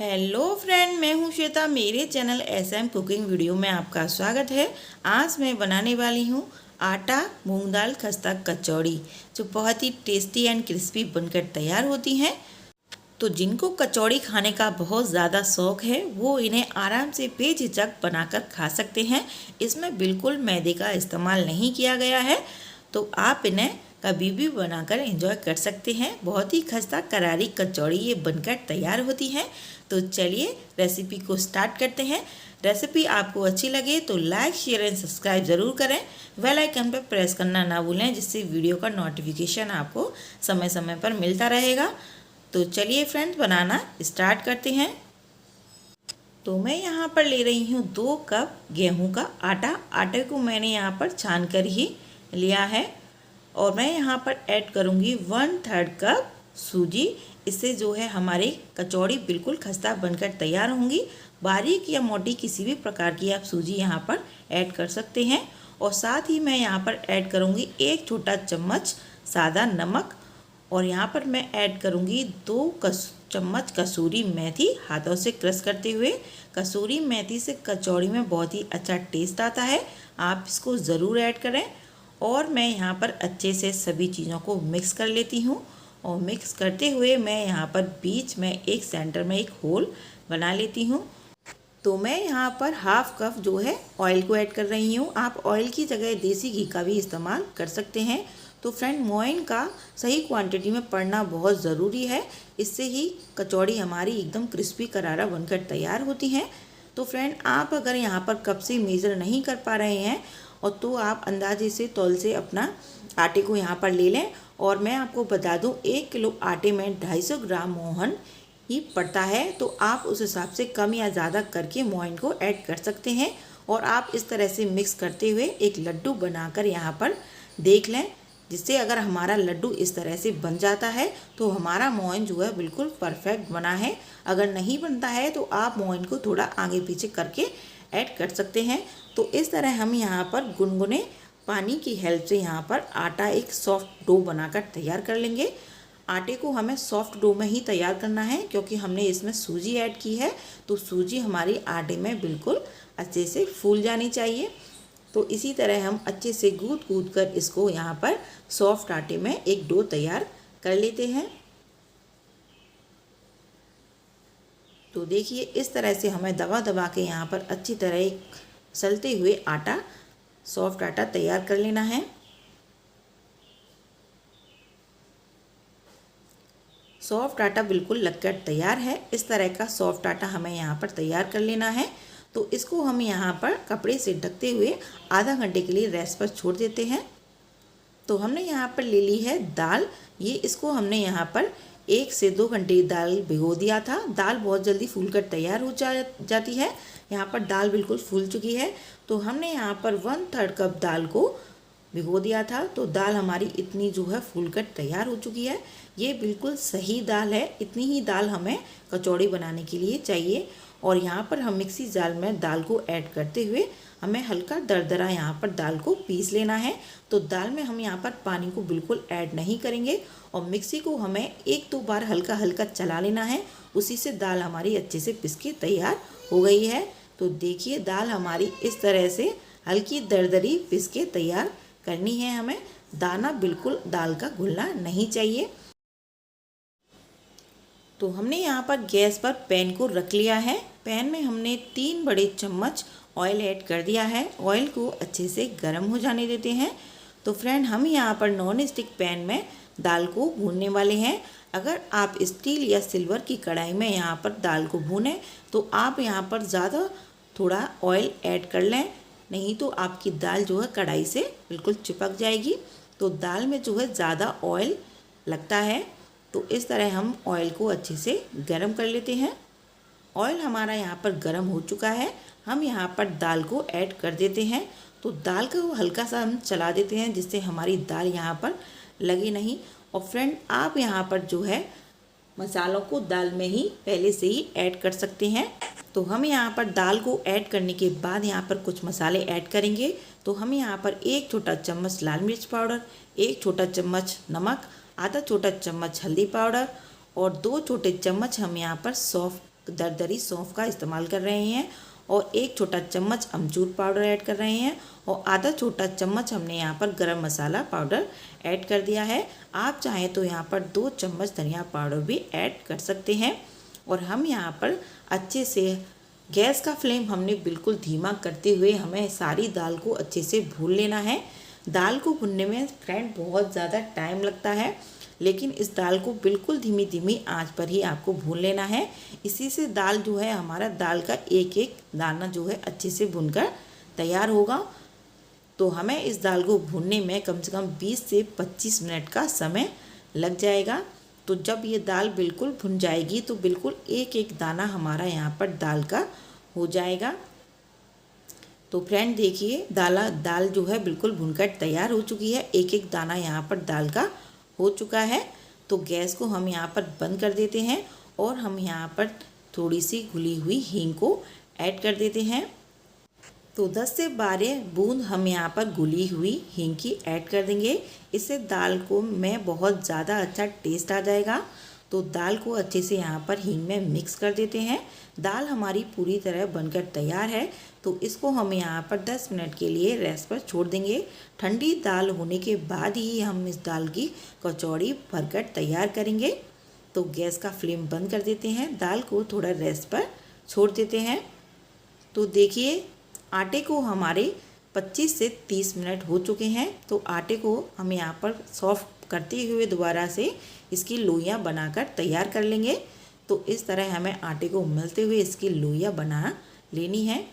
Hello friend, मैं हूं श्वेता। मेरे चैनल एसएम कुकिंग वीडियो में आपका स्वागत है। आज मैं बनाने वाली हूं आटा मूंग दाल खस्ता कचौड़ी, जो बहुत ही टेस्टी एंड क्रिस्पी बनकर तैयार होती हैं। तो जिनको कचौड़ी खाने का बहुत ज़्यादा शौक़ है वो इन्हें आराम से बेझिझक बनाकर खा सकते हैं। इसमें बिल्कुल मैदे का इस्तेमाल नहीं किया गया है, तो आप इन्हें कभी भी बनाकर एंजॉय कर सकते हैं। बहुत ही खस्ता करारी कचौड़ी ये बनकर तैयार होती है। तो चलिए रेसिपी को स्टार्ट करते हैं। रेसिपी आपको अच्छी लगे तो लाइक शेयर एंड सब्सक्राइब ज़रूर करें। बेल आइकन पर प्रेस करना ना भूलें, जिससे वीडियो का नोटिफिकेशन आपको समय समय पर मिलता रहेगा। तो चलिए फ्रेंड्स, बनाना स्टार्ट करते हैं। तो मैं यहाँ पर ले रही हूँ 2 कप गेहूं का आटा। आटे को मैंने यहाँ पर छान कर ही लिया है। और मैं यहाँ पर ऐड करूँगी 1/3 कप सूजी। इससे जो है हमारी कचौड़ी बिल्कुल खस्ता बनकर तैयार होंगी। बारीक या मोटी किसी भी प्रकार की आप सूजी यहाँ पर ऐड कर सकते हैं। और साथ ही मैं यहाँ पर ऐड करूँगी 1 छोटा चम्मच सादा नमक। और यहाँ पर मैं ऐड करूँगी 2 चम्मच कसूरी मेथी, हाथों से क्रश करते हुए। कसूरी मेथी से कचौड़ी में बहुत ही अच्छा टेस्ट आता है, आप इसको ज़रूर ऐड करें। और मैं यहाँ पर अच्छे से सभी चीज़ों को मिक्स कर लेती हूँ। और मिक्स करते हुए मैं यहाँ पर बीच में एक सेंटर में एक होल बना लेती हूँ। तो मैं यहाँ पर 1/2 कप जो है ऑयल को ऐड कर रही हूँ। आप ऑयल की जगह देसी घी का भी इस्तेमाल कर सकते हैं। तो फ्रेंड, मोइन का सही क्वांटिटी में पड़ना बहुत ज़रूरी है। इससे ही कचौड़ी हमारी एकदम क्रिस्पी करारा बनकर तैयार होती है। तो फ्रेंड, आप अगर यहाँ पर कप से मेज़र नहीं कर पा रहे हैं और तो आप अंदाजे से तौल से अपना आटे को यहाँ पर ले लें। और मैं आपको बता दूँ 1 किलो आटे में 250 ग्राम मोहन ही पड़ता है। तो आप उस हिसाब से कम या ज़्यादा करके मोइन को ऐड कर सकते हैं। और आप इस तरह से मिक्स करते हुए एक लड्डू बनाकर यहाँ पर देख लें, जिससे अगर हमारा लड्डू इस तरह से बन जाता है तो हमारा मोइन जो है बिल्कुल परफेक्ट बना है। अगर नहीं बनता है तो आप मोइन को थोड़ा आगे पीछे करके ऐड कर सकते हैं। तो इस तरह हम यहाँ पर गुनगुने पानी की हेल्प से यहाँ पर आटा एक सॉफ्ट डो बनाकर तैयार कर लेंगे। आटे को हमें सॉफ्ट डो में ही तैयार करना है, क्योंकि हमने इसमें सूजी ऐड की है। तो सूजी हमारी आटे में बिल्कुल अच्छे से फूल जानी चाहिए। तो इसी तरह हम अच्छे से गूंद गूंद कर इसको यहाँ पर सॉफ्ट आटे में एक डो तैयार कर लेते हैं। तो देखिए, इस तरह से हमें दबा दबा के यहाँ पर अच्छी तरह एक सलते हुए आटा, सॉफ्ट आटा तैयार कर लेना है। सॉफ्ट आटा बिल्कुल लगकर तैयार है। इस तरह का सॉफ्ट आटा हमें यहाँ पर तैयार कर लेना है। तो इसको हम यहाँ पर कपड़े से ढकते हुए आधा घंटे के लिए रेस्ट पर छोड़ देते हैं। तो हमने यहाँ पर ले ली है दाल। इसको हमने यहाँ पर 1 से 2 घंटे दाल भिगो दिया था। दाल बहुत जल्दी फूलकर तैयार हो जाती है। यहाँ पर दाल बिल्कुल फूल चुकी है। तो हमने यहाँ पर 1/3 कप दाल को भिगो दिया था। तो दाल हमारी इतनी जो है फूलकर तैयार हो चुकी है। ये बिल्कुल सही दाल है। इतनी ही दाल हमें कचौड़ी बनाने के लिए चाहिए। और यहाँ पर हम मिक्सी जार में दाल को ऐड करते हुए हमें हल्का दरदरा यहाँ पर दाल को पीस लेना है। तो दाल में हम यहाँ पर पानी को बिल्कुल ऐड नहीं करेंगे। और मिक्सी को हमें 1-2 बार हल्का हल्का चला लेना है। उसी से दाल हमारी अच्छे से पिस के तैयार हो गई है। तो देखिए, दाल हमारी इस तरह से हल्की दरदरी पिस के तैयार करनी है। हमें दाना बिल्कुल दाल का घुलना नहीं चाहिए। तो हमने यहाँ पर गैस पर पैन को रख लिया है। पैन में हमने 3 बड़े चम्मच ऑयल ऐड कर दिया है। ऑयल को अच्छे से गर्म हो जाने देते हैं। तो फ्रेंड, हम यहाँ पर नॉन स्टिक पैन में दाल को भूनने वाले हैं। अगर आप स्टील या सिल्वर की कढ़ाई में यहाँ पर दाल को भूनें तो आप यहाँ पर ज़्यादा थोड़ा ऑयल ऐड कर लें, नहीं तो आपकी दाल जो है कढ़ाई से बिल्कुल चिपक जाएगी। तो दाल में जो है ज़्यादा ऑयल लगता है। तो इस तरह हम ऑयल को अच्छे से गर्म कर लेते हैं। ऑयल हमारा यहाँ पर गर्म हो चुका है। हम यहाँ पर दाल को ऐड कर देते हैं। तो दाल को हल्का सा हम चला देते हैं, जिससे हमारी दाल यहाँ पर लगे नहीं। और फ्रेंड, आप यहाँ पर जो है मसालों को दाल में ही पहले से ही ऐड कर सकते हैं। तो हम यहाँ पर दाल को ऐड करने के बाद यहाँ पर कुछ मसाले ऐड करेंगे। तो हम यहाँ पर 1 छोटा चम्मच लाल मिर्च पाउडर, 1 छोटा चम्मच नमक, आधा छोटा चम्मच हल्दी पाउडर और 2 छोटे चम्मच हम यहाँ पर सौंफ दरदरी सौंफ का इस्तेमाल कर रहे हैं और 1 छोटा चम्मच अमचूर पाउडर ऐड कर रहे हैं और आधा छोटा चम्मच हमने यहाँ पर गरम मसाला पाउडर ऐड कर दिया है। आप चाहें तो यहाँ पर 2 चम्मच धनिया पाउडर भी ऐड कर सकते हैं। और हम यहाँ पर अच्छे से गैस का फ्लेम हमने बिल्कुल धीमा करते हुए हमें सारी दाल को अच्छे से भून लेना है। दाल को भूनने में फ्रेंड बहुत ज़्यादा टाइम लगता है, लेकिन इस दाल को बिल्कुल धीमी धीमी आंच पर ही आपको भून लेना है। इसी से दाल जो है हमारा दाल का एक एक दाना जो है अच्छे से भुनकर तैयार होगा। तो हमें इस दाल को भूनने में कम से कम 20 से 25 मिनट का समय लग जाएगा। तो जब ये दाल बिल्कुल भुन जाएगी तो बिल्कुल एक एक दाना हमारा यहाँ पर दाल का हो जाएगा। तो फ्रेंड देखिए दाल जो है बिल्कुल भुनकर तैयार हो चुकी है। एक एक दाना यहाँ पर दाल का हो चुका है। तो गैस को हम यहाँ पर बंद कर देते हैं और हम यहाँ पर थोड़ी सी घुली हुई हींग को ऐड कर देते हैं। तो 10 से 12 बूंद हम यहाँ पर घुली हुई हींग की ऐड कर देंगे। इससे दाल को में बहुत ज़्यादा अच्छा टेस्ट आ जाएगा। तो दाल को अच्छे से यहाँ पर हींग में मिक्स कर देते हैं। दाल हमारी पूरी तरह बनकर तैयार है। तो इसको हम यहाँ पर 10 मिनट के लिए रेस्ट पर छोड़ देंगे। ठंडी दाल होने के बाद ही हम इस दाल की कचौड़ी भरकर तैयार करेंगे। तो गैस का फ्लेम बंद कर देते हैं, दाल को थोड़ा रेस्ट पर छोड़ देते हैं। तो देखिए आटे को हमारे 25 से 30 मिनट हो चुके हैं। तो आटे को हम यहाँ पर सॉफ्ट करते हुए दोबारा से इसकी लोइयाँ बनाकर तैयार कर लेंगे। तो इस तरह हमें आटे को मलते हुए इसकी लोइयाँ बना लेनी है।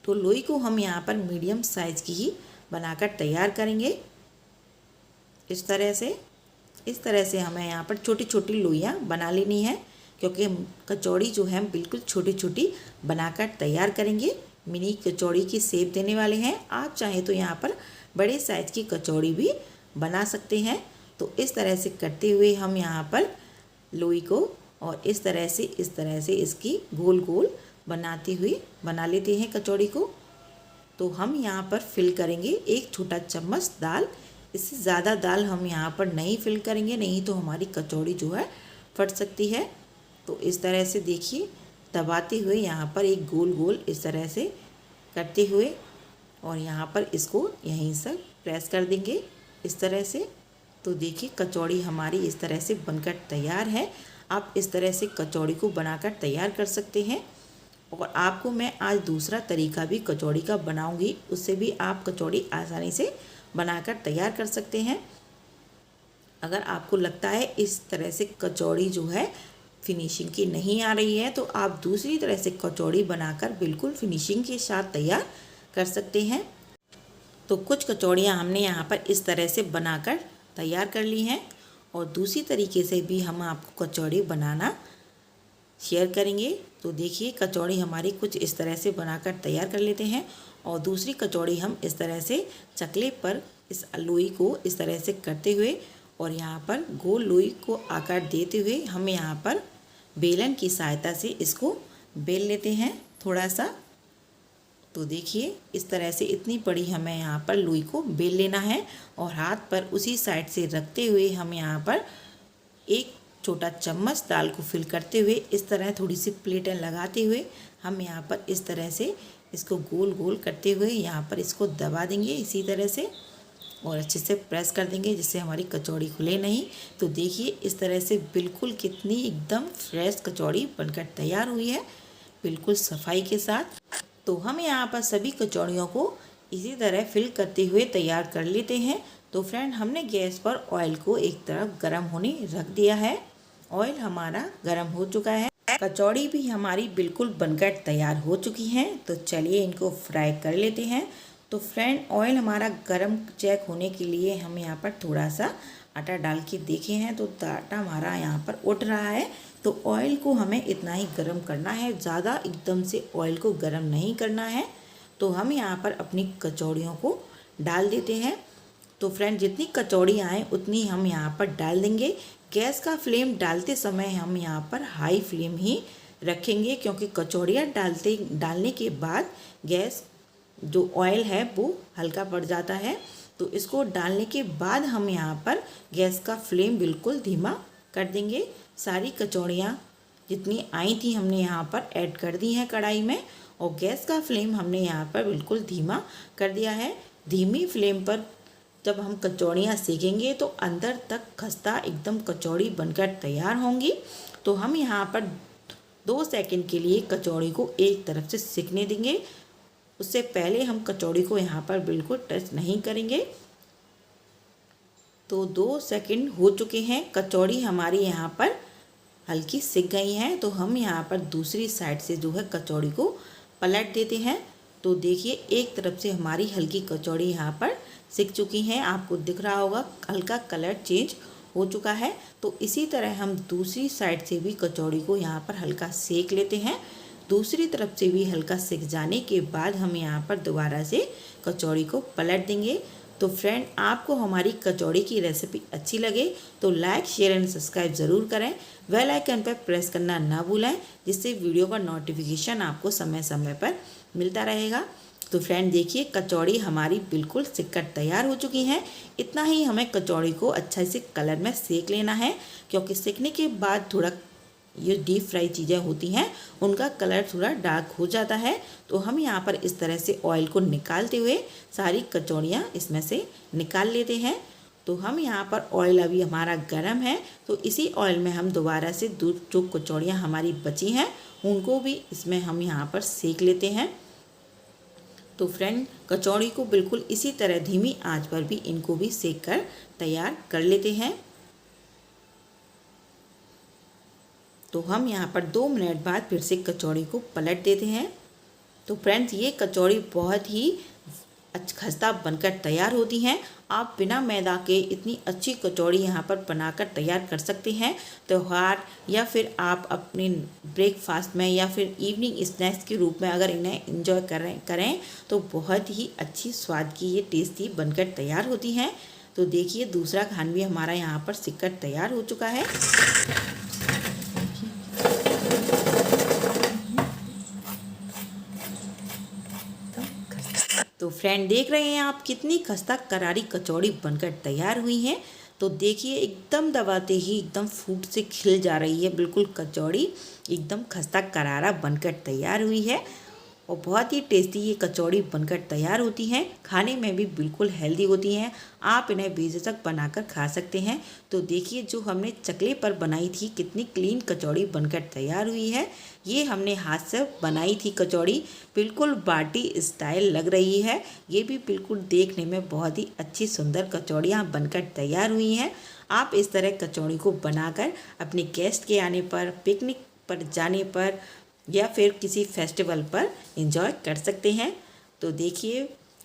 तो लोई को हम यहाँ पर मीडियम साइज़ की ही बनाकर तैयार करेंगे। इस तरह से हमें यहाँ पर छोटी छोटी लोइयाँ बना लेनी है, क्योंकि कचौड़ी जो है बिल्कुल छोटी छोटी बनाकर तैयार करेंगे। मिनी कचौड़ी की शेप देने वाले हैं। आप चाहें तो यहाँ पर बड़े साइज़ की कचौड़ी भी बना सकते हैं। तो इस तरह से करते हुए हम यहाँ पर लोई को और इस तरह से इसकी गोल गोल बनाते हुए बना लेते हैं कचौड़ी को। तो हम यहाँ पर फिल करेंगे 1 छोटा चम्मच दाल। इससे ज़्यादा दाल हम यहाँ पर नहीं फिल करेंगे, नहीं तो हमारी कचौड़ी जो है फट सकती है। तो इस तरह से देखिए दबाते हुए यहाँ पर एक गोल गोल इस तरह से करते हुए और यहाँ पर इसको यहीं से प्रेस कर देंगे इस तरह से। तो देखिए कचौड़ी हमारी इस तरह से बनकर तैयार है। आप इस तरह से कचौड़ी को बनाकर तैयार कर सकते हैं। और आपको मैं आज दूसरा तरीका भी कचौड़ी का बनाऊंगी, उससे भी आप कचौड़ी आसानी से बनाकर तैयार कर सकते हैं। अगर आपको लगता है इस तरह से कचौड़ी जो है फिनिशिंग की नहीं आ रही है, तो आप दूसरी तरह से कचौड़ी बनाकर बिल्कुल फिनिशिंग के साथ तैयार कर सकते हैं। तो कुछ कचौड़ियाँ हमने यहाँ पर इस तरह से बनाकर तैयार कर ली हैं और दूसरी तरीके से भी हम आपको कचौड़ी बनाना शेयर करेंगे। तो देखिए कचौड़ी हमारी कुछ इस तरह से बनाकर तैयार कर लेते हैं और दूसरी कचौड़ी हम इस तरह से चकले पर इस लोई को इस तरह से करते हुए और यहाँ पर गोल लोई को आकार देते हुए हम यहाँ पर बेलन की सहायता से इसको बेल लेते हैं थोड़ा सा। तो देखिए इस तरह से इतनी बड़ी हमें यहाँ पर लोई को बेल लेना है और हाथ पर उसी साइड से रखते हुए हम यहाँ पर 1 छोटा चम्मच दाल को फिल करते हुए इस तरह थोड़ी सी प्लेटें लगाते हुए हम यहाँ पर इस तरह से इसको गोल गोल करते हुए यहाँ पर इसको दबा देंगे इसी तरह से और अच्छे से प्रेस कर देंगे, जिससे हमारी कचौड़ी खुले नहीं। तो देखिए इस तरह से बिल्कुल कितनी एकदम फ्रेश कचौड़ी बनकर तैयार हुई है, बिल्कुल सफाई के साथ। तो हम यहाँ पर सभी कचौड़ियों को इसी तरह फिल करते हुए तैयार कर लेते हैं। तो फ्रेंड हमने गैस पर ऑयल को एक तरफ गर्म होने रख दिया है। ऑयल हमारा गर्म हो चुका है। कचौड़ी भी हमारी बिल्कुल बनकर तैयार हो चुकी हैं। तो चलिए इनको फ्राई कर लेते हैं। तो फ्रेंड ऑयल हमारा गर्म चेक होने के लिए हम यहाँ पर थोड़ा सा आटा डाल के देखे हैं, तो आटा हमारा यहाँ पर उठ रहा है। तो ऑयल को हमें इतना ही गर्म करना है, ज़्यादा एकदम से ऑयल को गर्म नहीं करना है। तो हम यहाँ पर अपनी कचौड़ियों को डाल देते हैं। तो फ्रेंड जितनी कचौड़ी आए उतनी हम यहाँ पर डाल देंगे। गैस का फ्लेम डालते समय हम यहाँ पर हाई फ्लेम ही रखेंगे, क्योंकि कचौड़ियाँ डालने के बाद गैस जो ऑयल है वो हल्का पड़ जाता है। तो इसको डालने के बाद हम यहाँ पर गैस का फ्लेम बिल्कुल धीमा कर देंगे। सारी कचौड़ियाँ जितनी आई थी हमने यहाँ पर ऐड कर दी है कढ़ाई में। और गैस का फ्लेम हमने यहाँ पर बिल्कुल धीमा कर दिया है। धीमी फ्लेम पर जब हम कचौड़ियाँ सेकेंगे तो अंदर तक खस्ता एकदम कचौड़ी बनकर तैयार होंगी। तो हम यहाँ पर 2 सेकंड के लिए कचौड़ी को एक तरफ से सेकने देंगे। उससे पहले हम कचौड़ी को यहाँ पर बिल्कुल टच नहीं करेंगे। तो 2 सेकंड हो चुके हैं, कचौड़ी हमारी यहाँ पर हल्की सिक गई हैं। तो हम यहाँ पर दूसरी साइड से जो है कचौड़ी को पलट देते हैं। तो देखिए एक तरफ से हमारी हल्की कचौड़ी यहाँ पर सिक चुकी हैं, आपको दिख रहा होगा हल्का कलर चेंज हो चुका है। तो इसी तरह हम दूसरी साइड से भी कचौड़ी को यहाँ पर हल्का सेक लेते हैं। दूसरी तरफ से भी हल्का सिक जाने के बाद हम यहाँ पर दोबारा से कचौड़ी को पलट देंगे। तो फ्रेंड, आपको हमारी कचौड़ी की रेसिपी अच्छी लगे तो लाइक शेयर एंड सब्सक्राइब ज़रूर करें। बेल आइकन पर प्रेस करना ना भूलें, जिससे वीडियो का नोटिफिकेशन आपको समय समय पर मिलता रहेगा। तो फ्रेंड देखिए कचौड़ी हमारी बिल्कुल सिककर तैयार हो चुकी हैं। इतना ही हमें कचौड़ी को अच्छे से कलर में सेक लेना है, क्योंकि सेकने के बाद थोड़ा ये डीप फ्राई चीज़ें होती हैं उनका कलर थोड़ा डार्क हो जाता है। तो हम यहाँ पर इस तरह से ऑयल को निकालते हुए सारी कचौड़ियाँ इसमें से निकाल लेते हैं। तो हम यहाँ पर ऑयल अभी हमारा गर्म है, तो इसी ऑयल में हम दोबारा से जो कचौड़ियाँ हमारी बची हैं उनको भी इसमें हम यहाँ पर सेक लेते हैं। तो फ्रेंड कचौड़ी को बिल्कुल इसी तरह धीमी आंच पर भी इनको भी सेक कर तैयार कर लेते हैं। तो हम यहाँ पर 2 मिनट बाद फिर से कचौड़ी को पलट देते हैं। तो फ्रेंड्स ये कचौड़ी बहुत ही खस्ता बनकर तैयार होती हैं। आप बिना मैदा के इतनी अच्छी कचौड़ी यहाँ पर बनाकर तैयार कर सकते हैं। त्योहार या फिर आप अपने ब्रेकफास्ट में या फिर इवनिंग स्नैक्स के रूप में अगर इन्हें एंजॉय करें तो बहुत ही अच्छी स्वाद की ये टेस्टी बनकर तैयार होती हैं। तो देखिए दूसरा खान भी हमारा यहाँ पर सिककर तैयार हो चुका है। तो फ्रेंड देख रहे हैं आप कितनी खस्ता करारी कचौड़ी बनकर तैयार हुई है। तो देखिए एकदम दबाते ही एकदम फूट से खिल जा रही है, बिल्कुल कचौड़ी एकदम खस्ता करारा बनकर तैयार हुई है। और बहुत ही टेस्टी ये कचौड़ी बनकर तैयार होती हैं, खाने में भी बिल्कुल हेल्दी होती हैं। आप इन्हें बेझिझक बनाकर खा सकते हैं। तो देखिए जो हमने चकले पर बनाई थी कितनी क्लीन कचौड़ी बनकर तैयार हुई है। ये हमने हाथ से बनाई थी कचौड़ी, बिल्कुल बाटी स्टाइल लग रही है। ये भी बिल्कुल देखने में बहुत ही अच्छी सुंदर कचौड़ियाँ बनकर तैयार हुई हैं। आप इस तरह कचौड़ी को बनाकर अपने गेस्ट के आने पर, पिकनिक पर जाने पर या फिर किसी फेस्टिवल पर एंजॉय कर सकते हैं। तो देखिए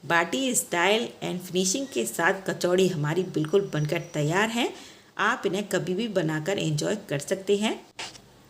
बाटी स्टाइल एंड फिनिशिंग के साथ कचौड़ी हमारी बिल्कुल बनकर तैयार है। आप इन्हें कभी भी बनाकर एंजॉय कर सकते हैं।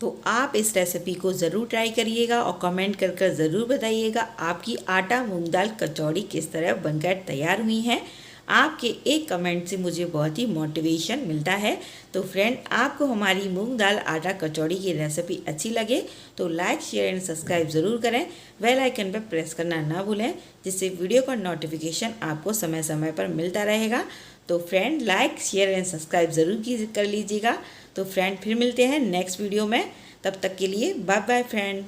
तो आप इस रेसिपी को ज़रूर ट्राई करिएगा और कमेंट कर ज़रूर बताइएगा आपकी आटा मूंग दाल कचौड़ी किस तरह बनकर तैयार हुई है। आपके एक कमेंट से मुझे बहुत ही मोटिवेशन मिलता है। तो फ्रेंड आपको हमारी मूंग दाल आटा कचौड़ी की रेसिपी अच्छी लगे तो लाइक शेयर एंड सब्सक्राइब ज़रूर करें। बेल आइकन पर प्रेस करना ना भूलें, जिससे वीडियो का नोटिफिकेशन आपको समय समय पर मिलता रहेगा। तो friend like share and subscribe ज़रूर कर लीजिएगा। तो फ्रेंड फिर मिलते हैं नेक्स्ट वीडियो में, तब तक के लिए बाय बाय फ्रेंड।